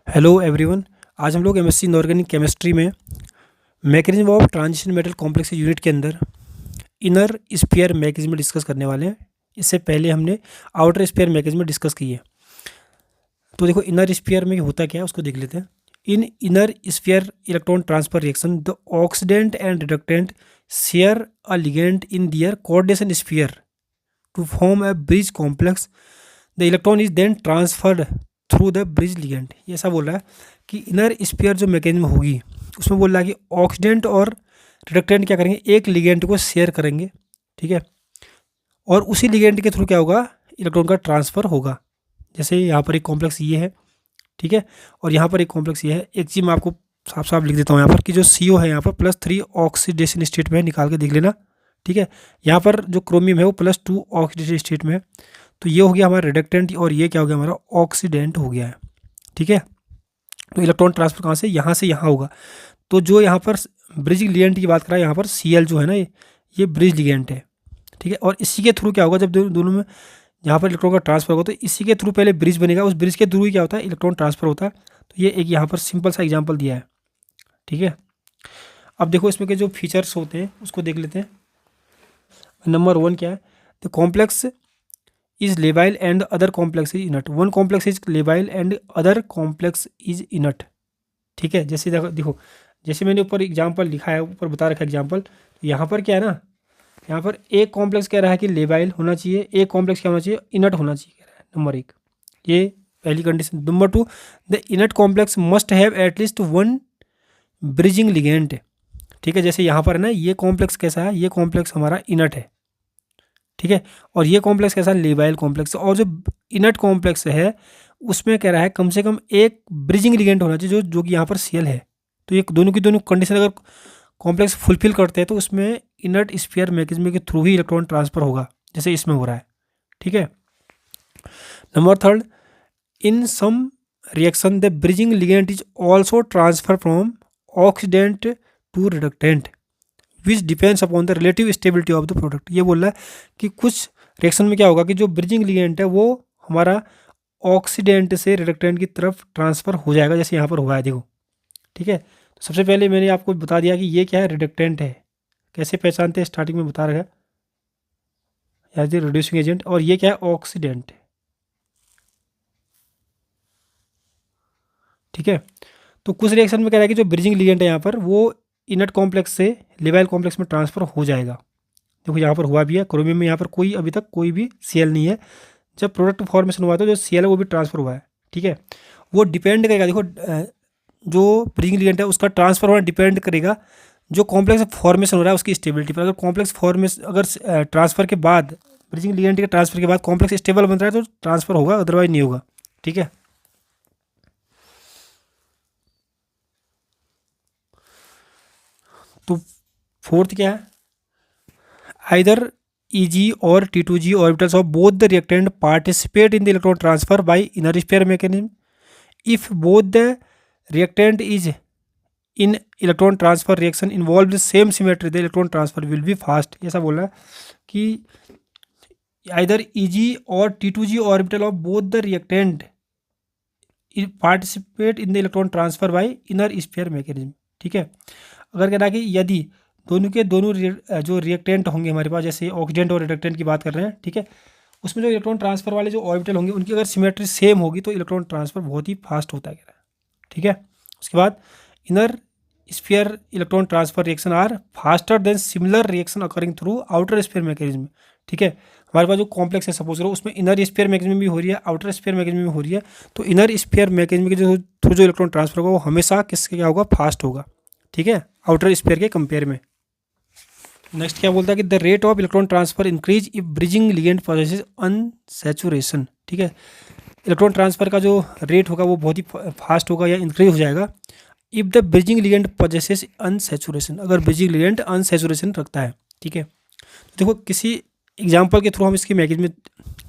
Hello everyone. आज हम लोग एमएससी इनऑर्गेनिक केमिस्ट्री में mechanism of transition metal complex unit के अंदर इनर स्फीयर मैकेनिज्म डिस्कस करने वाले हैं। इससे पहले हमने आउटर स्फीयर मैकेनिज्म डिस्कस की है। तो देखो इनर स्फीयर में होता क्या है उसको देख लेते हैं। In inner sphere electron transfer reaction the oxidant and reductant share a ligand in their coordination sphere to form a bridge complex. The electron is then transferred through the bridge ligand. ये ऐसा बोल रहा है कि inner sphere जो mechanism होगी उसमें बोल रहा है कि ऑक्सीडेंट और रिडक्टेंट क्या करेंगे, एक लिगेंड को शेयर करेंगे, ठीक है, और उसी लिगेंड के थ्रू क्या होगा, इलेक्ट्रॉन का ट्रांसफ़र होगा। जैसे यहाँ पर एक कॉम्प्लेक्स ये है, ठीक है, और यहाँ पर एक कॉम्प्लेक्स ये है। एक चीज़ मैं आपको साफ साफ लिख देता हूँ यहाँ पर कि जो CO है यहाँ पर +3 ऑक्सीडेशन स्टेट में है, निकाल के देख लेना, ठीक है। यहाँ पर जो क्रोमियम है वो +2 ऑक्सीडेशन स्टेट में है। तो ये हो गया हमारा रिडक्टेंट और ये क्या हो गया हमारा ऑक्सीडेंट हो गया है, ठीक है। तो इलेक्ट्रॉन ट्रांसफर कहाँ से यहाँ होगा। तो जो यहाँ पर ब्रिज लिगेंड की बात करा, यहाँ पर Cl जो है ना, ये ब्रिज लिगेंड है, ठीक है। और इसी के थ्रू क्या होगा, जब दोनों में यहाँ पर इलेक्ट्रॉन का ट्रांसफर होगा तो इसी के थ्रू पहले ब्रिज बनेगा, उस ब्रिज के थ्रू ही क्या होता है, इलेक्ट्रॉन ट्रांसफर होता है। तो ये एक यहाँ पर सिंपल सा एग्जाम्पल दिया है, ठीक है। अब देखो इसमें के जो फीचर्स होते हैं उसको देख लेते हैं। नंबर 1 क्या है, the complex is labile and other complex is इनट। One complex is labile and other complex is इनट, ठीक है। जैसे देखो जैसे मैंने ऊपर एग्जाम्पल लिखा है, ऊपर बता रखा है एग्जाम्पल, तो यहाँ पर क्या है ना, यहाँ पर एक कॉम्प्लेक्स कह रहा है कि लेबाइल होना चाहिए, एक कॉम्प्लेक्स क्या होना चाहिए, इनट होना चाहिए, कह रहा है नंबर 1, ये पहली condition. Number 2, the इनट complex must have at least one bridging ligand, ठीक है। जैसे यहाँ पर है ना, ये कॉम्प्लेक्स कैसा है, ये कॉम्प्लेक्स हमारा इनट है, ठीक है, और ये कॉम्प्लेक्स कैसा है, लेबाइल कॉम्प्लेक्स। और जो इनट कॉम्प्लेक्स है उसमें कह रहा है कम से कम एक ब्रिजिंग लिगेंड होना चाहिए, जो कि यहाँ पर Cl है। तो ये दोनों की दोनों कंडीशन अगर कॉम्प्लेक्स फुलफिल करते हैं तो उसमें इनट स्फीयर मैकेनिज्म के थ्रू ही इलेक्ट्रॉन ट्रांसफर होगा, जैसे इसमें हो रहा है, ठीक है। Number 3, in some reaction the bridging ligand is also transfer from oxidant to reductant which depends upon the relative stability of the product. ये बोल रहा है कि कुछ रिएक्शन में क्या होगा कि जो ब्रिजिंग लिगेंड है वो हमारा ऑक्सीडेंट से रिडक्टेंट की तरफ ट्रांसफर हो जाएगा, जैसे यहाँ पर हुआ है, देखो, ठीक है। तो सबसे पहले मैंने आपको बता दिया कि ये क्या है, रिडक्टेंट है। कैसे पहचानते हैं, स्टार्टिंग में बता रखा है, एज ए रिड्यूसिंग एजेंट। और ये क्या है, ऑक्सीडेंट, ठीक है। तो कुछ रिएक्शन में कह रहा है कि जो ब्रिजिंग लिगेंड है यहाँ पर वो इनट कॉम्प्लेक्स से लेबाइल कॉम्प्लेक्स में ट्रांसफर हो जाएगा। देखो यहाँ पर हुआ भी है, क्रोमियम में यहाँ पर कोई अभी तक कोई भी Cl नहीं है। जब प्रोडक्ट फॉर्मेशन हुआ था जो Cl है वो भी ट्रांसफर हुआ है, ठीक है। वो डिपेंड करेगा, देखो जो ब्रिजिंग लिगेंड है उसका ट्रांसफर होना डिपेंड करेगा जो कॉम्प्लेक्स फॉर्मेशन हो रहा है उसकी स्टेबिलिटी पर। अगर कॉम्प्लेक्स फॉर्मेशन अगर ट्रांसफर के बाद, ब्रिजिंग लिगेंड के ट्रांसफर के बाद कॉम्प्लेक्स स्टेबल बन रहा है तो ट्रांसफर होगा, अदरवाइज नहीं होगा, ठीक है। तो फोर्थ क्या है, either Eg or T2g orbitals of both the reactant participate in the electron transfer by inner sphere mechanism. If both the reactant is in electron transfer reaction involve the same symmetry, the electron transfer will be fast. ऐसा बोल रहा है कि either Eg or T2g orbital of both the reactant participate in the electron transfer by inner sphere mechanism, ठीक है। अगर कह रहा है कि यदि दोनों के दोनों जो रिएक्टेंट होंगे हमारे पास, जैसे ऑक्सीडेंट और रिडक्टेंट की बात कर रहे हैं, ठीक है, उसमें जो इलेक्ट्रॉन ट्रांसफर वाले जो ऑर्बिटल होंगे उनकी अगर सिमेट्री सेम होगी तो इलेक्ट्रॉन ट्रांसफर बहुत ही फास्ट होता है, कह रहा है, ठीक है। उसके बाद inner sphere electron transfer reaction are faster than similar reaction occurring through outer sphere mechanism, ठीक है। हमारे पास जो कॉम्प्लेक्स है सपोज करो उसमें इनर स्फीयर मैकेनिज्म भी हो रही है, आउटर स्फीयर मैकेनिज्म भी हो रही है, तो इनर स्फीयर मैकेनिज्म के जो थ्रू जो इलेक्ट्रॉन ट्रांसफर होगा वो हमेशा किसके क्या होगा, फास्ट होगा, ठीक है, आउटर स्फीयर के कंपेयर में। नेक्स्ट क्या बोलता है कि the rate of electron transfer increase if bridging ligand possesses unsaturation, ठीक है। इलेक्ट्रॉन ट्रांसफर का जो रेट होगा वो बहुत ही फास्ट होगा या इंक्रीज हो जाएगा if the bridging ligand possesses unsaturation, अगर ब्रिजिंग लिगेंड अनसैचुरेशन रखता है, ठीक है। तो देखो किसी एग्जाम्पल के थ्रू हम इसकी मैकेनिज्म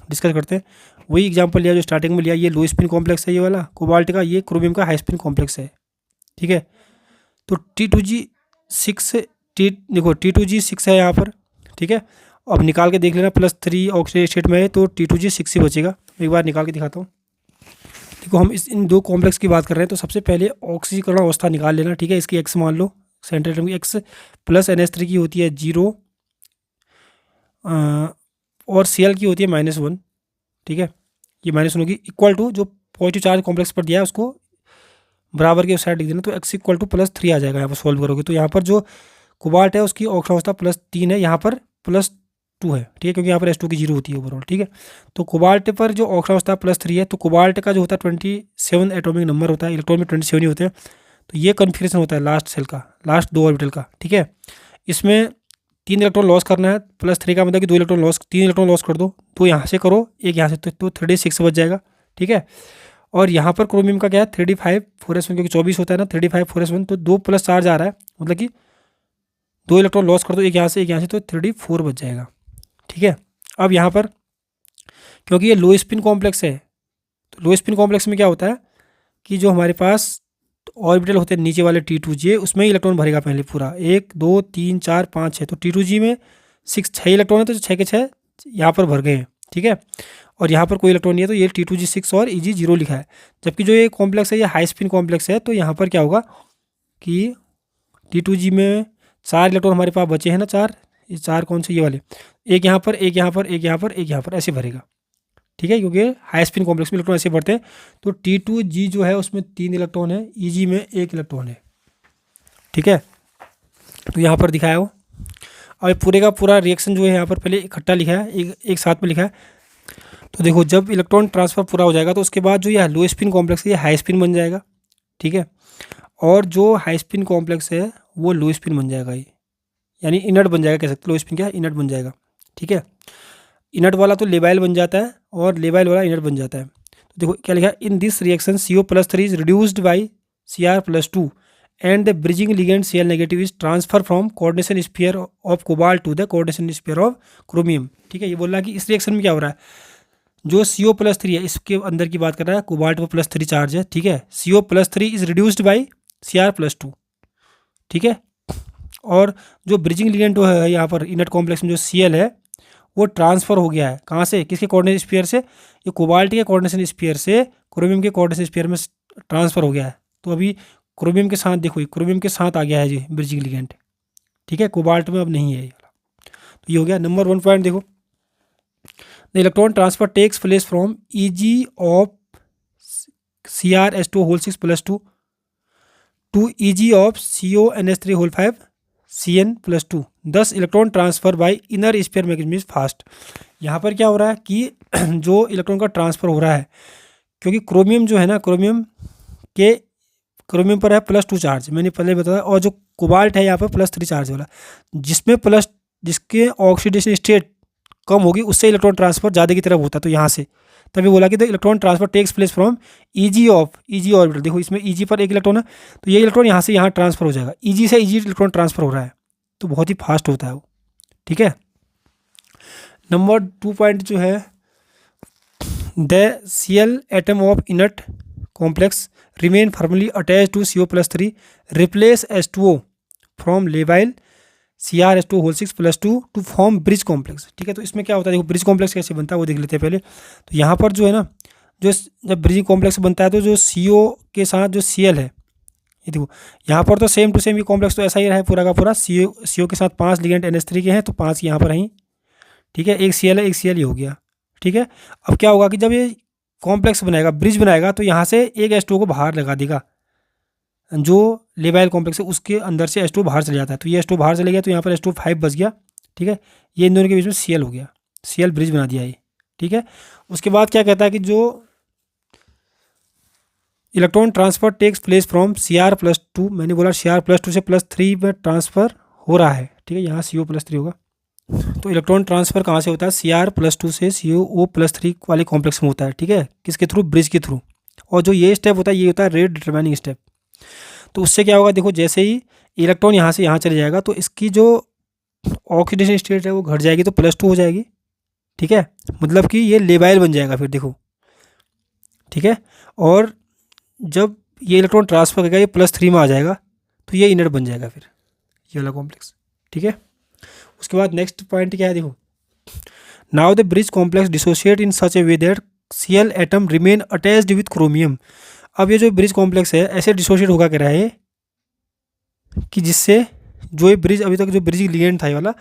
डिस्कस करते हैं। वही एग्जाम्पल लिया जो स्टार्टिंग में लिया, ये लो स्पिन कॉम्प्लेक्स है ये वाला कोबाल्ट का, ये क्रोमियम का हाई स्पिन कॉम्प्लेक्स है, ठीक है। तो T2g6 देखो T2g6 है यहाँ पर, ठीक है। अब निकाल के देख लेना, +3 ऑक्सीडेशन स्टेट में है तो T2g6 ही बचेगा। एक बार निकाल के दिखाता हूँ, देखो हम इन दो कॉम्प्लेक्स की बात कर रहे हैं, तो सबसे पहले ऑक्सीकरण अवस्था निकाल लेना, ठीक है। इसकी एक्स मान लो, सेंट्रल एटम की एक्स प्लस NH3 की होती है 0 और Cl की होती है -1, ठीक है। ये -1 होगी इक्वल टू जो पॉजिटिव चार्ज कॉम्प्लेक्स पर दिया है उसको बराबर के उस साइड लिख देना, तो x इक्वल टू +3 आ जाएगा यहाँ पर सॉल्व करोगे। तो यहाँ पर जो कोबाल्ट है उसकी ऑक्सीकरण अवस्था +3 है, यहाँ पर +2 है, ठीक है, क्योंकि यहाँ पर H2 की 0 होती है ओवरऑल, ठीक है। तो कोबाल्ट पर जो ऑक्सीकरण अवस्था +3 है, तो कोबाल्ट का जो होता है 27 एटॉमिक नंबर होता है, इलेक्ट्रॉन में 27 ही होते हैं। तो ये कन्फिग्रेशन होता है लास्ट सेल का, लास्ट 2 ऑर्बिटल का, ठीक है। इसमें 3 इलेक्ट्रॉन लॉस करना है, +3 का मतलब कि 3 इलेक्ट्रॉन लॉस कर दो, तो यहाँ से करो, एक यहाँ से, तो 36 बच जाएगा, ठीक है। और यहाँ पर क्रोमियम का क्या है 35 4s1, क्योंकि 24 होता है ना, 35 4s1, तो 2 प्लस चार्ज आ रहा है, मतलब कि 2 इलेक्ट्रॉन लॉस कर दो, एक यहाँ से, तो 34 बच जाएगा, ठीक है। अब यहाँ पर क्योंकि ये लो स्पिन कॉम्प्लेक्स है, तो लो स्पिन कॉम्प्लेक्स में क्या होता है कि जो हमारे पास ऑर्बिटल होते हैं नीचे वाले T2G, उसमें ही इलेक्ट्रॉन भरेगा पहले पूरा, 1 2 3 4 5 6, तो T2G में 6 इलेक्ट्रॉन है, तो 6 के 6 यहाँ पर भर गए हैं, ठीक है। और यहाँ पर कोई इलेक्ट्रॉन नहीं है, तो ये T2G 6 और Eg 0 लिखा है। जबकि जो ये कॉम्प्लेक्स है ये हाई स्पिन कॉम्प्लेक्स है, तो यहाँ पर क्या होगा कि T2G में 4 इलेक्ट्रॉन हमारे पास बचे हैं ना, 4, ये 4 कौन से, ये वाले, एक यहाँ पर, एक यहाँ पर, एक यहाँ पर, एक यहाँ पर, ऐसे भरेगा, ठीक है, क्योंकि हाई स्पिन कॉम्प्लेक्स में इलेक्ट्रॉन ऐसे बढ़ते हैं। तो T2G जो है उसमें 3 इलेक्ट्रॉन है, Eg में 1 इलेक्ट्रॉन है, ठीक है। तो यहाँ पर दिखाया हो। अब पूरे का पूरा रिएक्शन जो है यहाँ पर पहले इकट्ठा लिखा है, एक साथ में लिखा है। तो देखो जब इलेक्ट्रॉन ट्रांसफ़र पूरा हो जाएगा तो उसके बाद जो ये लो स्पिन कॉम्प्लेक्स है ये हाई स्पिन बन जाएगा, ठीक है। और जो हाई स्पिन कॉम्प्लेक्स है वो लो स्पिन बन जाएगा, ये यानी इनर्ट बन जाएगा, कह सकते लो स्पिन क्या है, इनर्ट बन जाएगा, ठीक है। इनर्ट वाला तो लेबाइल बन जाता है और लेबाइल वाला इनर्ट बन जाता है। तो देखो क्या लिखा है, in this reaction CO+3 is reduced by Cr+2 and the bridging ligand Cl negative is transfer from coordination sphere of cobalt to the coordination sphere of chromium, ठीक है। ये बोल रहा है कि इस रिएक्शन में क्या हो रहा है, जो CO+3 है इसके अंदर की बात कर रहा है, कोबाल्ट पर +3 चार्ज है, ठीक है। CO+3 is reduced by Cr+2, ठीक है। और जो ब्रिजिंग लिगेंड है यहाँ पर इनर्ट कॉम्प्लेक्स में जो Cl है वो ट्रांसफ़र हो गया है, कहाँ से, किसके कोऑर्डिनेशन स्फीयर से, ये कोबाल्ट के कोऑर्डिनेशन स्फीयर से क्रोमियम के कोऑर्डिनेशन स्फीयर में ट्रांसफ़र हो गया है। तो अभी क्रोमियम के साथ देखो, क्रोमियम के साथ आ गया है ये ब्रिजिंग लिगेंड, ठीक है, कोबाल्ट में अब नहीं है ये। तो ये हो गया नंबर 1 पॉइंट। देखो the electron transfer takes place from Eg of Cr(H2)(2) to Eg of CONH3(5) Cn+2, 10 electron transfer by inner sphere mechanism is fast. यहाँ पर क्या हो रहा है कि जो इलेक्ट्रॉन का ट्रांसफ़र हो रहा है, क्योंकि क्रोमियम जो है ना, क्रोमियम पर है +2 चार्ज, मैंने पहले बताया, और जो कोबाल्ट है यहाँ पर +3 चार्ज वाला, जिसके ऑक्सीडेशन स्टेट कम होगी उससे इलेक्ट्रॉन ट्रांसफर ज़्यादा की तरफ होता है। तो यहाँ से तभी बोला कि the electron transfer takes place from Eg orbital. देखो इसमें Eg पर 1 इलेक्ट्रॉन है, तो ये इलेक्ट्रॉन यहाँ से यहाँ ट्रांसफर हो जाएगा, Eg से Eg इलेक्ट्रॉन ट्रांसफर हो रहा है, तो बहुत ही फास्ट होता है वो, ठीक है। नंबर 2 पॉइंट जो है, the Cl atom of inert complex remain firmly attach to CO+3 replace H2O from labile Cr(H2)(6+2) to form bridge complex, ठीक है। तो इसमें क्या होता है, देखो ब्रिज कॉम्प्लेक्स कैसे बनता है वो देख लेते हैं पहले। तो यहाँ पर जो है ना, जो जब ब्रिज कॉम्प्लेक्स बनता है तो जो CO के साथ जो Cl है, ये देखो यहाँ पर तो सेम टू सेम ये कॉम्प्लेक्स तो ऐसा ही रहा है पूरा का पूरा, CO के साथ 5 लिगेंड NH3 के हैं, तो 5 यहाँ पर हैं, ठीक है, एक Cl है, एक Cl ही हो गया, ठीक है। अब क्या होगा कि जब ये कॉम्प्लेक्स बनाएगा, ब्रिज बनाएगा, तो यहाँ से एक H2O को बाहर लगा देगा, जो लेबाइल कॉम्प्लेक्स है उसके अंदर से H2O बाहर चले जाता है, तो ये H2O बाहर चले गया, तो यहाँ पर H2O 5 बच गया, ठीक है। ये इन दोनों के बीच में Cl हो गया, Cl ब्रिज बना दिया ये, ठीक है। उसके बाद क्या कहता है कि जो electron transfer takes place from Cr+2, मैंने बोला Cr+2 से +3 में ट्रांसफ़र हो रहा है, ठीक है, यहाँ CO+3 होगा। तो इलेक्ट्रॉन ट्रांसफ़र कहाँ से होता है, Cr+2 से CO+3 वाले कॉम्प्लेक्स में होता है, ठीक है, किसके थ्रू, ब्रिज के थ्रू। और जो ये स्टेप होता है ये होता है रेट डिटरमाइनिंग स्टेप। तो उससे क्या होगा, देखो जैसे ही इलेक्ट्रॉन यहाँ से यहाँ चले जाएगा तो इसकी जो ऑक्सीडेशन स्टेट है वो घट जाएगी, तो +2 हो जाएगी, ठीक है, मतलब कि ये लेबाइल बन जाएगा फिर, देखो, ठीक है। और जब ये इलेक्ट्रॉन ट्रांसफर करेगा ये +3 में आ जाएगा, तो ये इनर्ट बन जाएगा फिर ये वाला कॉम्प्लेक्स, ठीक है। उसके बाद नेक्स्ट पॉइंट क्या है, देखो now the bridge complex dissociate in such A way that Cl atom remain attached with chromium. अब ये जो ब्रिज कॉम्प्लेक्स है ऐसे डिसोशिएट होगा कह रहा है कि जिससे जो ये ब्रिज अभी तक जो ब्रिज लिगेंड था ये वाला,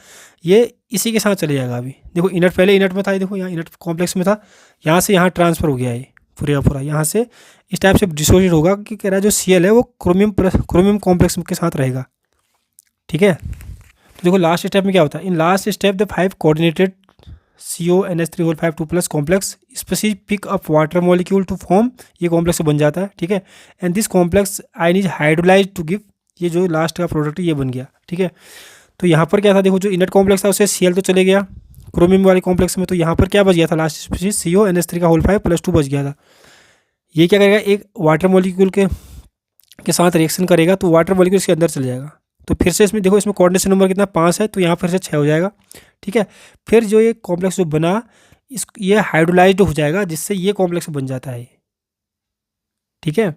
ये इसी के साथ चले जाएगा। अभी देखो इनट पहले इनट में था, ये देखो यहाँ इनट कॉम्प्लेक्स में था, यहाँ से यहाँ ट्रांसफर हो गया है पूरे का पूरा, यहाँ से इस टाइप से डिसोशिएट होगा कि कह रहा है जो Cl है वो क्रोमियम कॉम्प्लेक्स के साथ रहेगा। ठीक है, तो देखो लास्ट स्टेप में क्या होता है, in last step the 5 coordinated CONH3 5 2+ complex specific pick up water molecule to form, ये कॉम्प्लेक्स बन जाता है। ठीक है, and this complex ion is hydrolyse to give, ये जो लास्ट का प्रोडक्ट ये बन गया। ठीक है, तो यहाँ पर क्या था, देखो जो इनट कॉम्प्लेक्स था उससे Cl तो चले गया क्रोमियम वाले कॉम्प्लेक्स में, तो यहाँ पर क्या बच गया था लास्ट स्पीशीज CONH3 5 + 2 बच गया था। ये क्या करेगा, एक वाटर मॉलिक्यूल के साथ रिएक्शन करेगा तो वाटर मॉलिक्यूल इसके अंदर चले जाएगा। तो फिर से इसमें देखो, इसमें कोऑर्डिनेशन नंबर कितना 5 है, तो यहाँ फिर से 6 हो जाएगा। ठीक है, फिर जो ये कॉम्प्लेक्स जो बना ये हाइड्रोलाइज्ड हो जाएगा, जिससे ये कॉम्प्लेक्स बन जाता है। ठीक है,